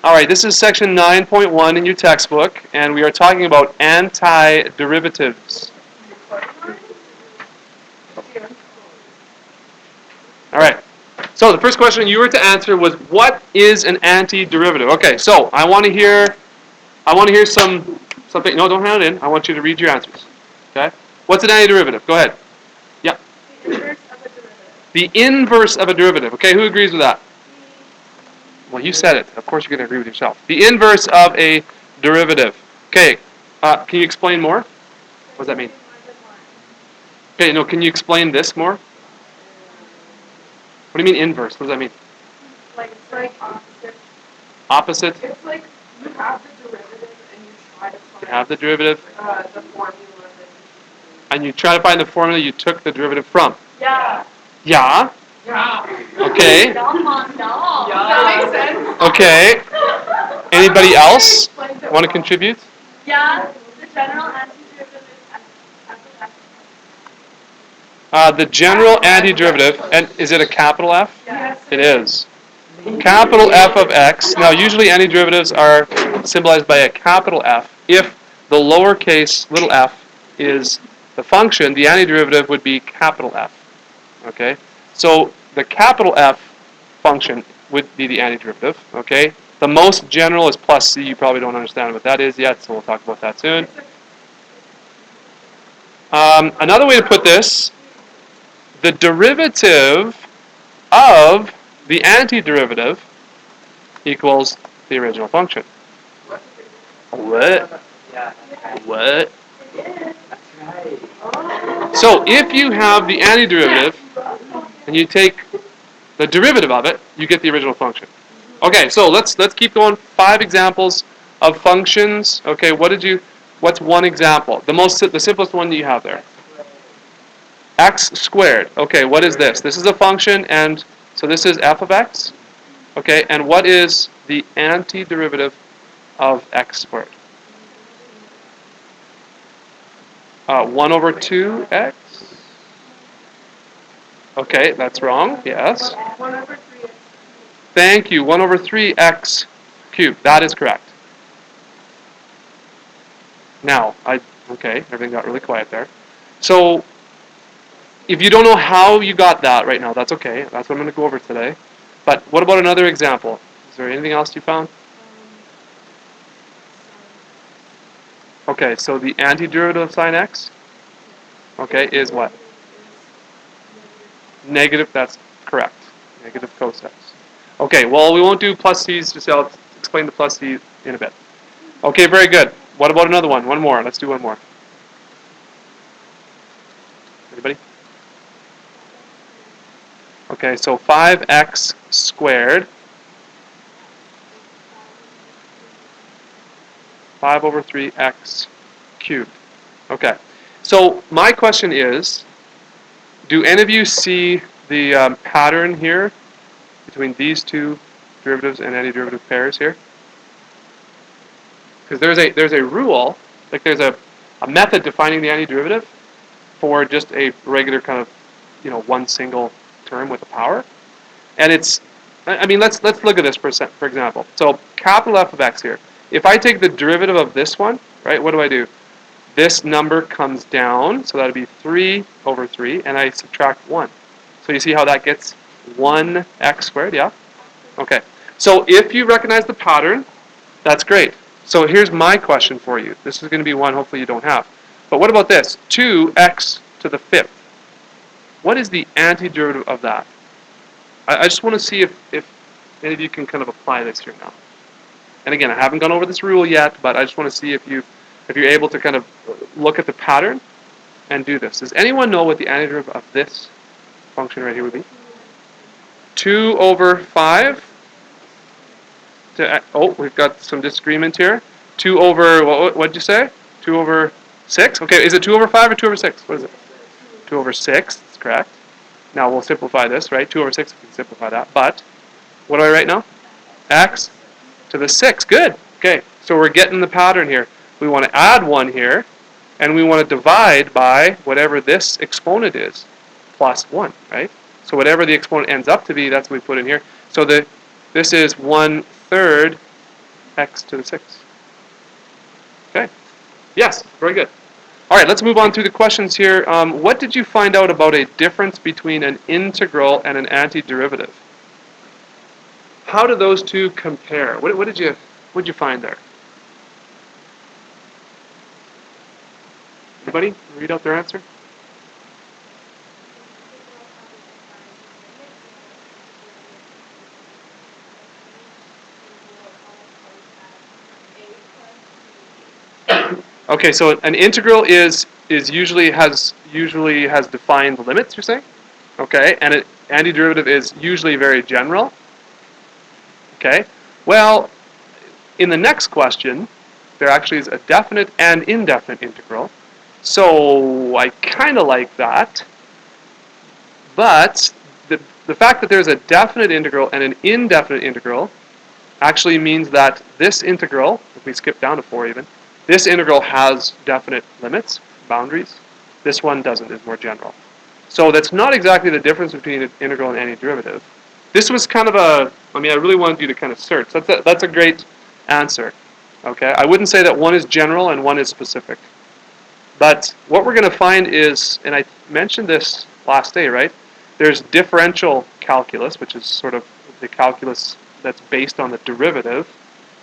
All right, this is section 9.1 in your textbook, and we are talking about antiderivatives. All right. So the first question you were to answer was, what is an antiderivative? Okay, so I want to hear something. No, don't hand it in. I want you to read your answers. Okay. What's an antiderivative? Go ahead. Yeah. The inverse of a derivative. Okay, who agrees with that? Well, you said it. Of course you're going to agree with yourself. The inverse of a derivative. Okay, can you explain more? What does that mean? Okay, no, can you explain this more? What do you mean inverse? What does that mean? It's like opposite. Opposite? It's like you have the derivative and you try to find You have the derivative. The formula that and you try to find the formula you took the derivative from. Yeah. Yeah? Yeah. Okay. That makes sense. Okay. Anybody else want to contribute? Yeah, the general antiderivative is f of x. The general antiderivative, and is it a capital F? Yes. It is. Capital F of x. Now, usually antiderivatives are symbolized by a capital F. If the lowercase little f is the function, the antiderivative would be capital F. Okay? So the capital F function would be the antiderivative. Okay? The most general is plus c. You probably don't understand what that is yet, so we'll talk about that soon. Another way to put this, the derivative of the antiderivative equals the original function. What? What? So if you have the antiderivative and you take the derivative of it, you get the original function. Okay, so let's keep going. 5 examples of functions. Okay, what's one example? The simplest one that you have there. X squared. Okay, what is this? This is a function, and so this is f of x. Okay, and what is the antiderivative of x squared? 1 over 2x. Okay, that's wrong. Yes. 1 over 3x. Thank you. 1 over 3x cubed. That is correct. Now, okay, everything got really quiet there. So, if you don't know how you got that right now, that's okay. That's what I'm going to go over today. But what about another example? Is there anything else you found? Okay, so the antiderivative of sine x, okay, is what? Negative, that's correct. Negative cos x. Okay, well, we won't do plus c's, just I'll explain the plus c in a bit. Okay, very good. What about another one? One more. Let's do one more. Anybody? Okay, so 5x squared. 5 over 3x cubed. Okay, so my question is, do any of you see the pattern here between these two derivatives and antiderivative pairs here? Because there's a rule, like there's a method defining the antiderivative for just a regular kind of, one single term with a power. And let's look at this for example. So capital F of x here. If I take the derivative of this one, right, what do? This number comes down, so that would be 3 over 3, and I subtract 1. So you see how that gets 1x squared, yeah? Okay. So if you recognize the pattern, that's great. So here's my question for you. This is going to be one hopefully you don't have. But what about this? 2x to the 5th. What is the antiderivative of that? I just want to see if any of you can kind of apply this here now. And again, I haven't gone over this rule yet, but I just want to see if you're able to kind of look at the pattern and do this. Does anyone know what the antiderivative of this function right here would be? 2 over 5. We've got some disagreement here. 2 over, what did you say? 2 over 6? Okay, is it 2 over 5 or 2 over 6? What is it? 2 over 6, that's correct. Now we'll simplify this, right? 2 over 6, we can simplify that. But, what do I write now? X to the 6, good. Okay, so we're getting the pattern here. We want to add 1 here, and we want to divide by whatever this exponent is, plus 1, right? So whatever the exponent ends up to be, that's what we put in here. So the This is 1/3 x to the 6. Okay. Yes, very good. All right, let's move on through the questions here. What did you find out about a difference between an integral and an antiderivative? How do those two compare? What did you find there? Anybody read out their answer? Okay, so an integral is usually has defined limits. You're saying? Okay, and an antiderivative is usually very general. Okay, well, in the next question, there actually is a definite and indefinite integral. So I kind of like that, but the fact that there's a definite integral and an indefinite integral actually means that this integral, if we skip down to 4 even, this integral has definite limits, boundaries. This one doesn't, it's more general. So that's not exactly the difference between an integral and antiderivative. This was kind of I really wanted you to kind of search. That's a great answer. Okay, I wouldn't say that one is general and one is specific. But what we're going to find is, and I mentioned this last day, right? There's differential calculus, which is sort of the calculus that's based on the derivative.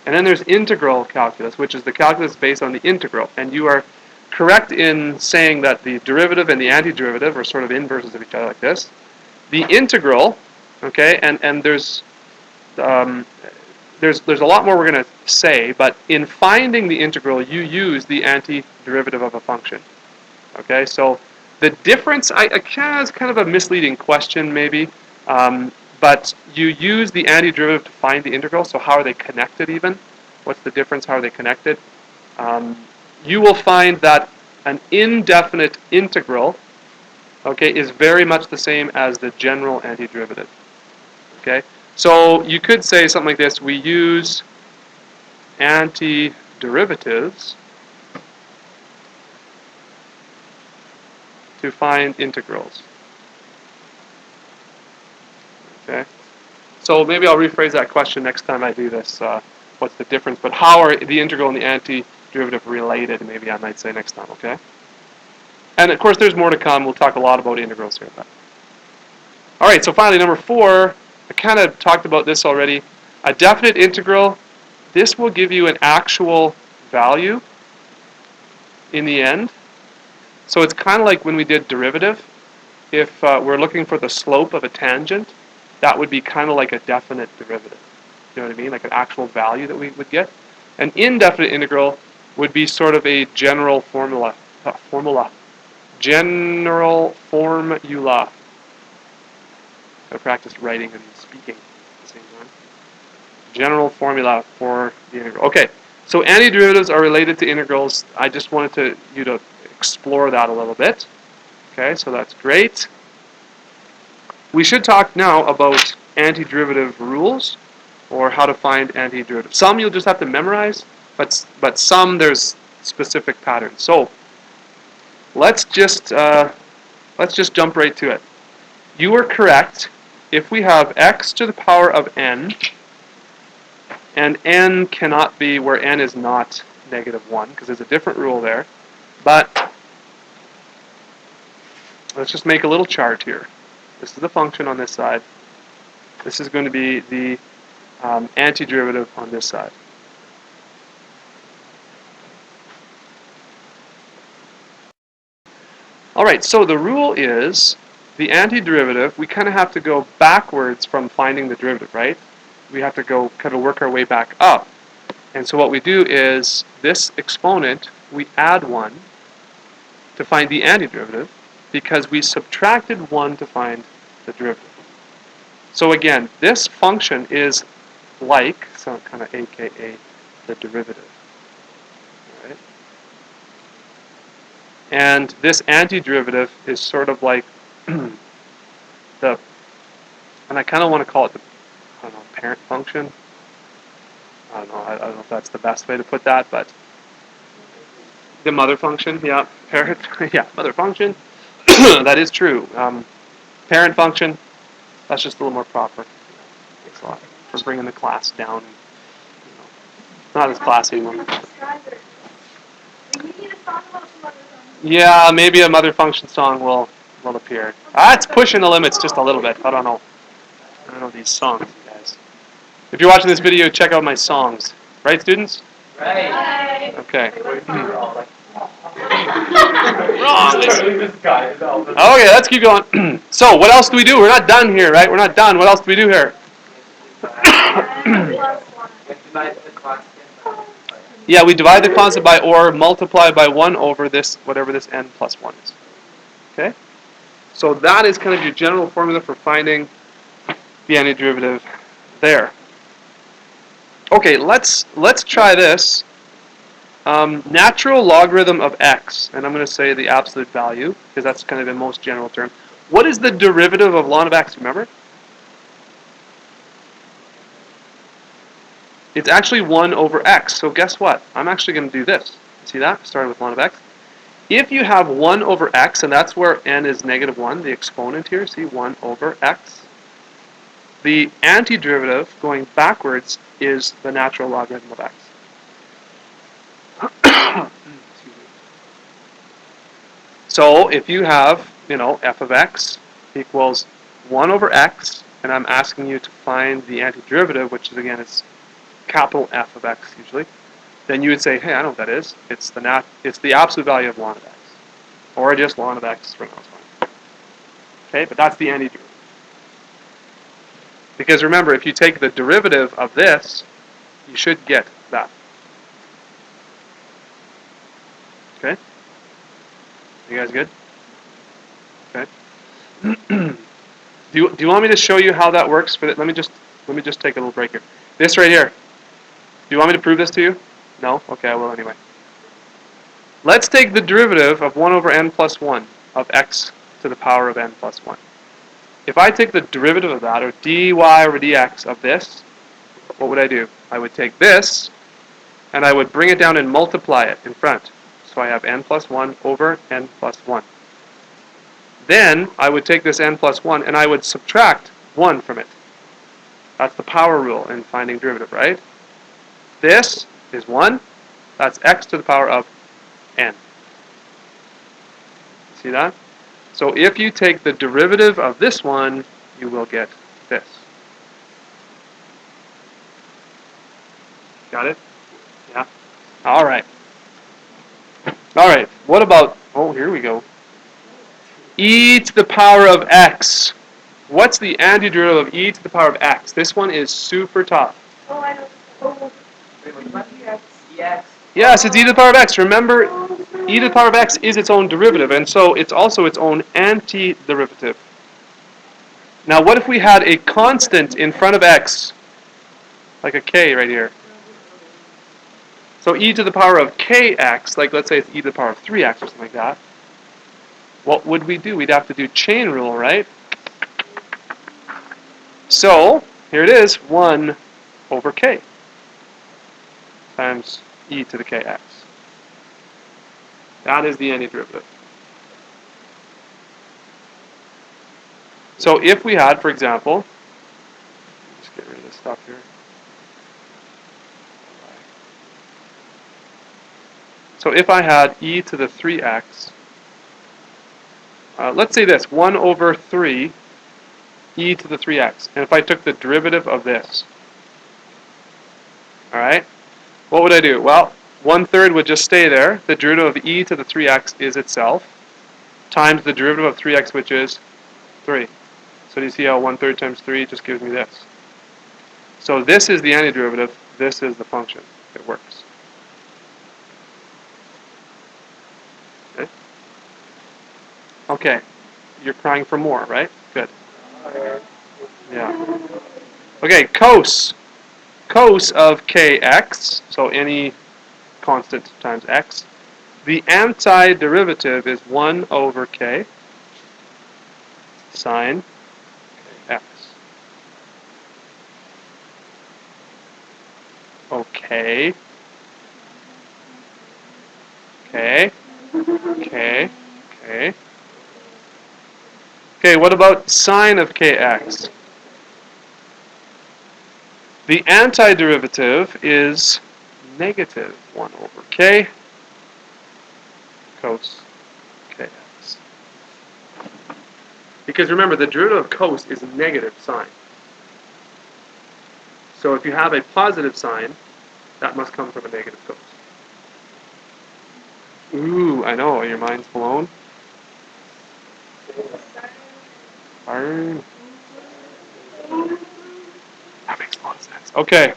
And then there's integral calculus, which is the calculus based on the integral. And you are correct in saying that the derivative and the antiderivative are sort of inverses of each other like this. The integral, okay, and there's a lot more we're going to say, but in finding the integral, you use the antiderivative of a function. Okay, so the difference, it's kind of a misleading question maybe, but you use the antiderivative to find the integral, so how are they connected even? What's the difference? How are they connected? You will find that an indefinite integral, okay, is very much the same as the general antiderivative. Okay, so you could say something like this: we use antiderivatives to find integrals. Okay, so maybe I'll rephrase that question next time I do this. What's the difference? But how are the integral and the antiderivative related? Maybe I might say next time. Okay. And of course, there's more to come. We'll talk a lot about integrals here. All right. So finally, number 4. I kind of talked about this already. A definite integral. This will give you an actual value in the end. So it's kind of like when we did derivative. If we're looking for the slope of a tangent, that would be kind of like a definite derivative. You know what I mean? Like an actual value that we would get. An indefinite integral would be sort of a general formula. General formula. I practiced writing and speaking at the same time. General formula for the integral. Okay, so antiderivatives are related to integrals. I just wanted you to explore that a little bit. Okay, so that's great. We should talk now about antiderivative rules, or how to find antiderivatives. Some you'll just have to memorize, but some there's specific patterns. So let's just jump right to it. You are correct. If we have x to the power of n, and n cannot be where n is not -1, because there's a different rule there. But let's just make a little chart here. This is the function on this side. This is going to be the antiderivative on this side. All right, so the rule is the antiderivative, we kind of have to go backwards from finding the derivative, right? We have to go kind of work our way back up. And so what we do is this exponent, we add 1 to find the antiderivative because we subtracted 1 to find the derivative. So again, this function is like, so kind of aka the derivative. All right? And this antiderivative is sort of like and I kind of want to call it the, I don't know, parent function. I don't know if that's the best way to put that, but the mother function, yeah, parent, yeah, mother function. That is true. Parent function, that's just a little more proper. Thanks a lot. for bringing the class down. Not as classy anymore. Subscribers. We need a song about some other songs. Yeah, maybe a mother function song will appear. It's pushing the limits just a little bit. I don't know these songs, you guys. If you're watching this video, check out my songs. Right, students? Right. Okay. Wrong. Okay, let's keep going. So, what else do we do? We're not done here, right? We're not done. What else do we do here? Yeah, we divide the constant by or multiply by 1 over this, whatever this n plus 1 is. Okay? So that is kind of your general formula for finding the antiderivative there. Okay, let's try this. Natural logarithm of x, and I'm going to say the absolute value, because that's kind of the most general term. What is the derivative of ln of x, remember? It's actually 1 over x, so guess what? I'm actually going to do this. See that? Started with ln of x. If you have 1 over x, and that's where n is negative 1, the exponent here, see, 1 over x. The antiderivative, going backwards, is the natural logarithm of x. So if you have, f of x equals 1 over x, and I'm asking you to find the antiderivative, which is, again, it's capital F of x usually, then you would say, hey, I know what that is. It's the absolute value of ln of x. Or just ln of x for now is fine. Okay, but that's the antiderivative. Because remember, if you take the derivative of this, you should get that. Okay? You guys good? Okay. Do you want me to show you how that works? Let me just take a little break here. This right here. Do you want me to prove this to you? No? Okay, I will anyway. Let's take the derivative of 1 over n plus 1 of x to the power of n plus 1. If I take the derivative of that, or dy over dx of this, what would I do? I would take this, and I would bring it down and multiply it in front. So I have n plus 1 over n plus 1. Then I would take this n plus 1, and I would subtract 1 from it. That's the power rule in finding derivative, right? This is 1. That's x to the power of n. See that? So if you take the derivative of this one, you will get this. Got it? Yeah? All right. All right. What about, here we go. E to the power of x. What's the antiderivative of e to the power of x? This one is super tough. Oh, I know. Oh. Yes, it's e to the power of x. Remember, e to the power of x is its own derivative, and so it's also its own antiderivative. Now, what if we had a constant in front of x, like a k right here? So e to the power of kx, like let's say it's e to the power of 3x or something like that. What would we do? We'd have to do chain rule, right? So, here it is, 1 over k times e to the kx. That is the antiderivative. So if we had, for example, let's get rid of this stuff here. So if I had e to the 3x, let's say this, 1 over 3 e to the 3x. And if I took the derivative of this, all right, what would I do? Well, 1/3 would just stay there. The derivative of e to the 3x is itself, times the derivative of 3x, which is 3. So do you see how 1/3 times 3 just gives me this? So this is the antiderivative. This is the function. It works. Okay. Okay. You're crying for more, right? Good. Yeah. Okay, cos. Cos of kx, so any constant times x. The antiderivative is 1 over k sine x. Okay. Okay. Okay. Okay. Okay, what about sine of kx? The antiderivative is negative 1 over k cos kx. Because remember, the derivative of cos is negative sine. So if you have a positive sign, that must come from a negative cos. Ooh, I know, your mind's blown. Darn. That makes a lot of sense. Okay.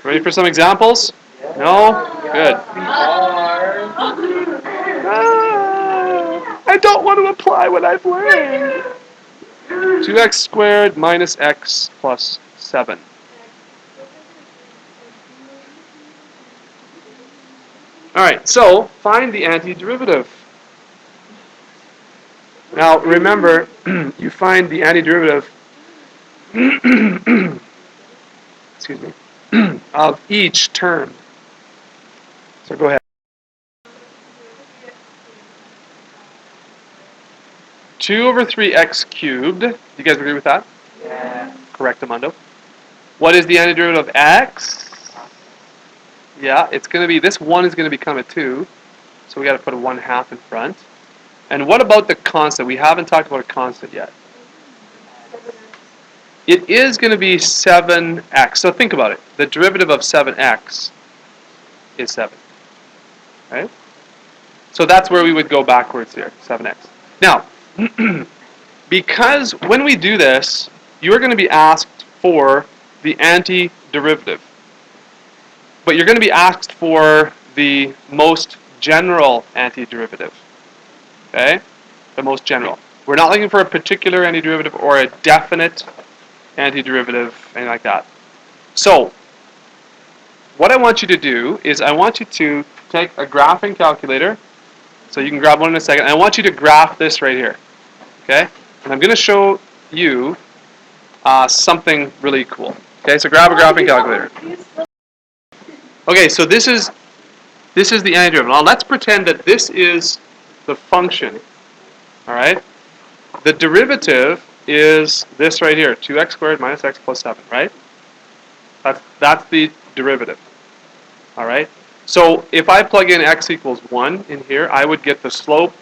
Ready for some examples? No? Good. I don't want to apply what I've learned. 2x squared minus x plus 7. Alright, so find the antiderivative. Now remember, you find the antiderivative excuse me, of each term. So go ahead. 2 over 3x cubed. Do you guys agree with that? Yeah. Correctamundo. What is the antiderivative of x? Yeah, it's going to be, this 1 is going to become a 2. So we got to put a 1/2 in front. And what about the constant? We haven't talked about a constant yet. It is going to be 7x. So think about it. The derivative of 7x is 7. Right? So that's where we would go backwards here, 7x. Now, because when we do this, you're going to be asked for the antiderivative. But you're going to be asked for the most general antiderivative. Okay? The most general. We're not looking for a particular antiderivative or a definite antiderivative, anything like that. So, what I want you to do is I want you to take a graphing calculator. So you can grab one in a second. And I want you to graph this right here. Okay? And I'm going to show you something really cool. Okay, so grab a graphing calculator. Okay, so this is the antiderivative. Now let's pretend that this is the function. All right? The derivative is this right here, 2x squared minus x plus 7, right? That's the derivative. All right? So if I plug in x equals 1 in here, I would get the slope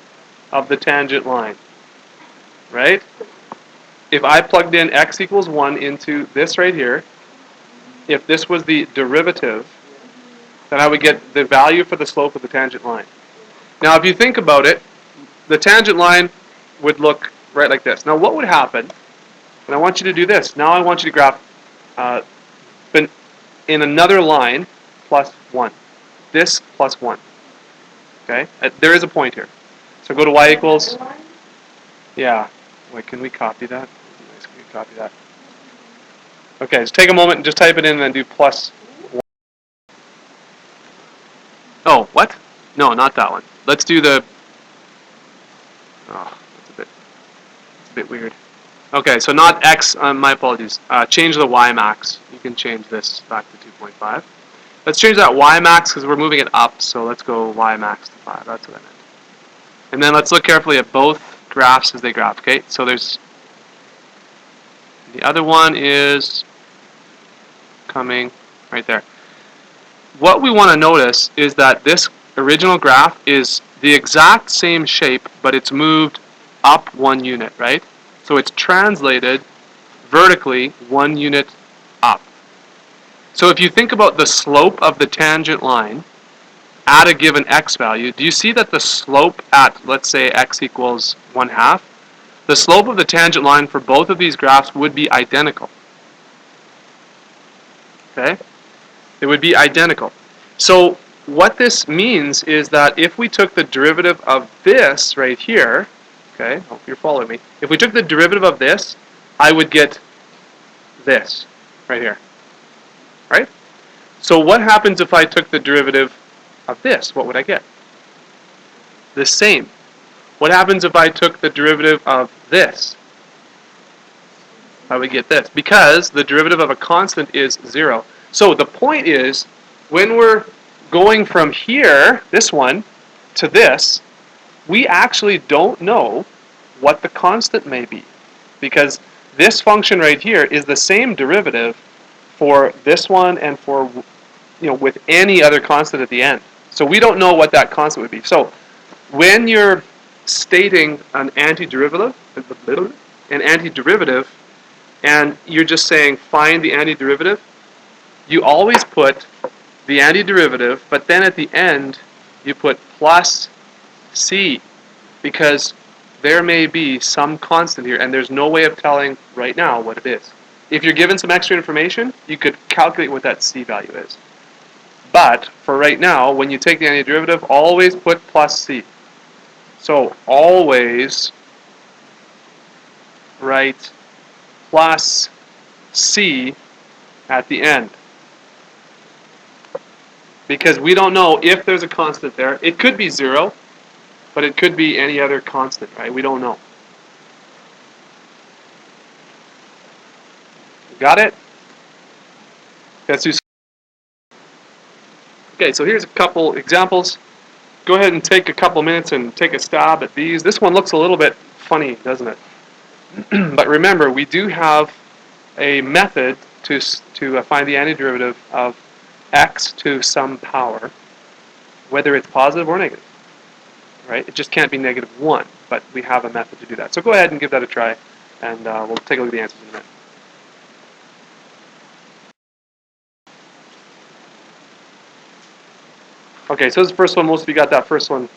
of the tangent line. Right? If I plugged in x equals 1 into this right here, if this was the derivative, then I would get the value for the slope of the tangent line. Now, if you think about it, the tangent line would look right like this. Now, what would happen, and I want you to do this. Now I want you to graph in another line plus 1. This plus 1. Okay? There is a point here. So go to y equals, yeah. Wait, can we copy that? Nice, can we copy that? Okay, just take a moment and just type it in and then do plus 1. Oh, what? No, not that one. Let's do the, oh, that's a bit weird. Okay, so not x, my apologies. Change the y max. You can change this back to 2.5. Let's change that y max because we're moving it up, so let's go y max to 5. That's what I meant. And then let's look carefully at both graphs as they graph. Okay, so there's, the other one is coming right there. What we want to notice is that this original graph is the exact same shape, but it's moved up 1 unit, right? So it's translated vertically 1 unit up. So if you think about the slope of the tangent line at a given x value, do you see that the slope at, let's say, x equals 1/2, the slope of the tangent line for both of these graphs would be identical. Okay? It would be identical. So what this means is that if we took the derivative of this right here, okay, I hope you're following me. If we took the derivative of this, I would get this right here. Right? So what happens if I took the derivative of this? What would I get? The same. What happens if I took the derivative of this? I would get this. Because the derivative of a constant is 0. So the point is, when we're going from here, this one, to this, we actually don't know what the constant may be. Because this function right here is the same derivative for this one and for, with any other constant at the end. So we don't know what that constant would be. So when you're stating an antiderivative, and you're just saying find the antiderivative, you always put the antiderivative, but then at the end you put plus c, because there may be some constant here, and there's no way of telling right now what it is. If you're given some extra information, you could calculate what that c value is. But for right now, when you take the antiderivative, always put plus c. So always write plus c at the end. Because we don't know if there's a constant there. It could be 0, but it could be any other constant, right? We don't know. Got it? Let's do. Okay, so here's a couple examples. Go ahead and take a couple minutes and take a stab at these. This one looks a little bit funny, doesn't it? But remember, we do have a method to find the antiderivative of x to some power, whether it's positive or negative. Right? It just can't be -1, but we have a method to do that. So go ahead and give that a try, and we'll take a look at the answers in a minute. Okay, so this is the first one. Most of you got that first one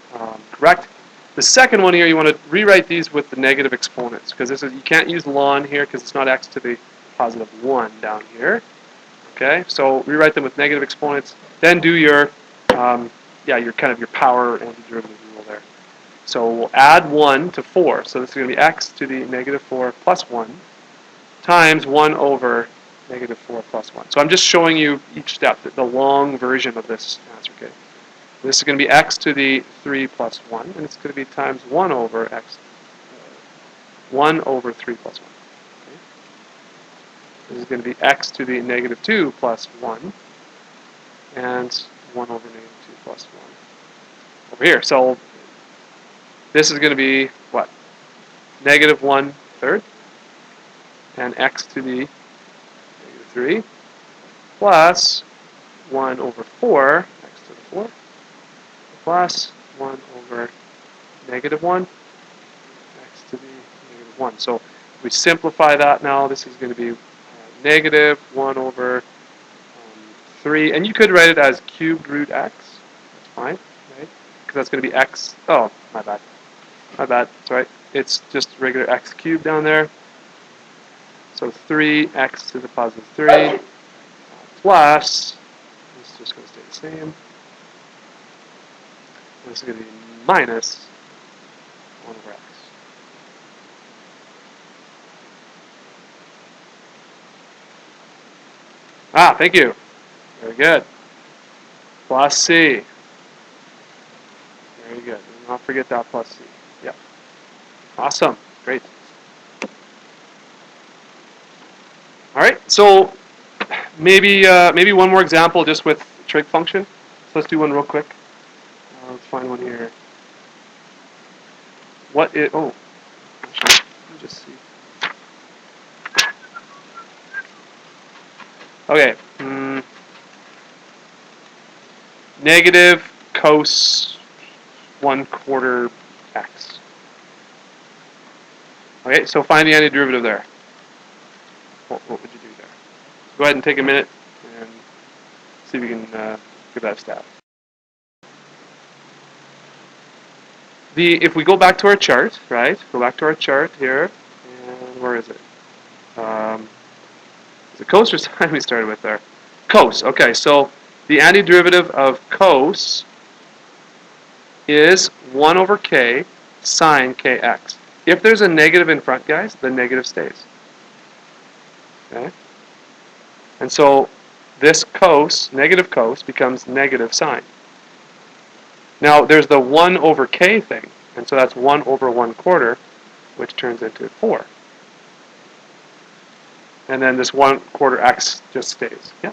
correct. The second one here, you want to rewrite these with the negative exponents, because you can't use ln here because it's not x to the positive 1 down here. Okay, so rewrite them with negative exponents. Then do your your power antiderivative rule there. So we'll add 1 to 4. So this is going to be x to the -4 plus 1 times 1 over -4 plus 1. So I'm just showing you each step, the long version of this answer. Okay. This is going to be x to the 3 plus 1, and it's going to be times 1 over 3 plus 1. Okay. This is going to be x to the -2 plus 1, and 1 over -2 plus 1 over here. So this is going to be, what, -1/3, and x to the -3 plus 1 over 4, x to the 4, plus 1 over -1, x to the -1. So if we simplify that now, this is going to be -1 over 3, and you could write it as cubed root x. That's fine, right? Because that's going to be x. Oh, my bad. That's right. It's just regular x cubed down there. So 3x to the positive 3 plus, this is just going to stay the same. This is going to be minus 1 over x. Ah, thank you. Very good. Plus c. Very good. Do not forget that plus c. Yeah. Awesome. Great. All right. So maybe one more example just with trig function. So let's do one real quick. Let's find one here. What is? Oh, actually, let me just see. Okay. Negative cos 1/4 x. Okay, so find the antiderivative there. What would you do there? Go ahead and take a minute and see if you can give that a stab. If we go back to our chart, right? Go back to our chart here, and where is it? Is it cos or sine we started with there? Cos. Okay, so the antiderivative of cos is 1 over k sine kx. If there's a negative in front, guys, the negative stays. Okay? And so this cos, negative cos, becomes negative sine. Now, there's the 1 over k thing, and so that's 1 over 1/4, which turns into 4. And then this 1/4 x just stays. Yeah.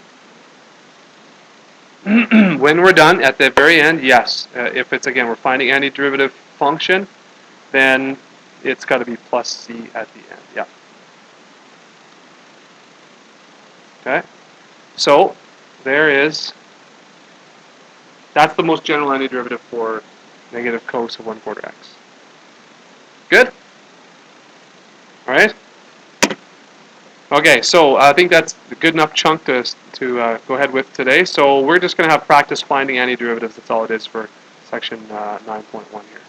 When we're done, at the very end, yes. If it's, again, we're finding antiderivative function, then it's got to be plus c at the end. Yeah. Okay? So, that's the most general antiderivative for negative cos of 1/4 x. Good? Alright? Okay, so I think that's a good enough chunk to go ahead with today. So we're just going to have practice finding antiderivatives. That's all it is for section 9.1 here.